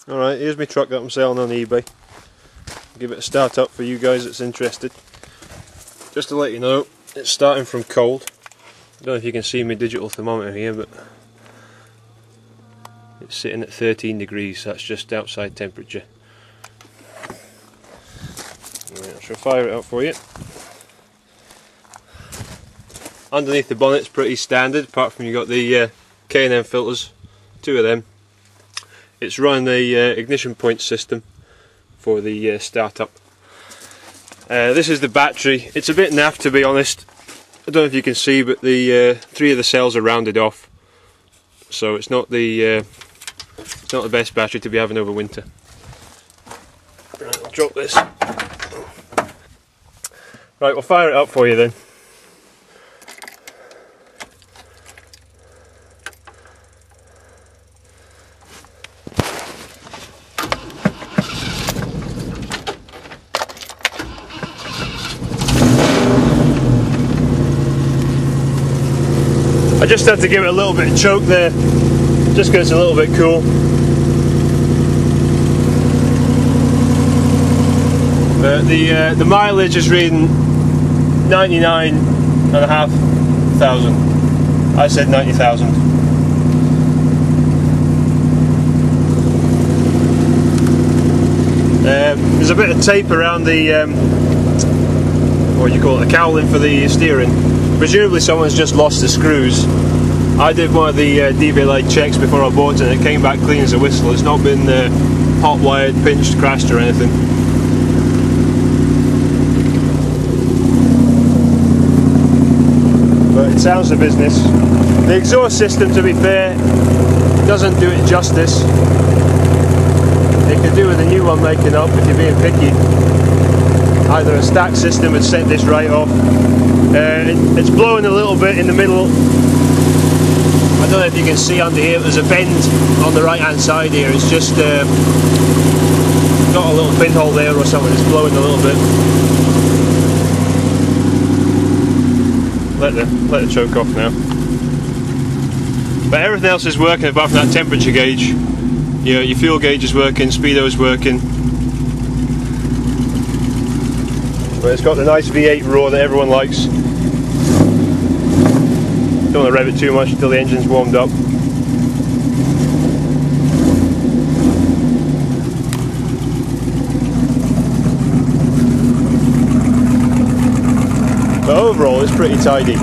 Alright, here's my truck that I'm selling on eBay. I'll give it a start up for you guys that's interested. Just to let you know, it's starting from cold. I don't know if you can see my digital thermometer here, but it's sitting at 13 degrees, so that's just outside temperature. Right, I shall fire it up for you. Underneath the bonnet's pretty standard, apart from you've got the K&M filters, 2 of them. It's running the ignition point system for the startup. This is the battery. It's a bit naff, to be honest. I don't know if you can see, but the 3 of the cells are rounded off, so it's not the best battery to be having over winter. Right, I'll drop this. Right, we'll fire it up for you then. I just had to give it a little bit of choke there, just because it's a little bit cool. The mileage is reading 99,500. I said 90,000. There's a bit of tape around the what do you call it, the cowling for the steering. Presumably someone's just lost the screws. I did one of the DVLA checks before I bought it and it came back clean as a whistle. It's not been hot wired, pinched, crashed or anything. But it sounds the business. The exhaust system, to be fair, doesn't do it justice. It could do with a new one making up if you're being picky. Either a stack system would set this right off. It's blowing a little bit in the middle. I don't know if you can see under here, there's a bend on the right hand side here. It's just got a little pinhole there or something. It's blowing a little bit. Let the choke off now. But everything else is working apart from that temperature gauge. Your fuel gauge is working, speedo's working. But it's got the nice V8 roar that everyone likes. Don't want to rev it too much until the engine's warmed up. But overall it's pretty tidy.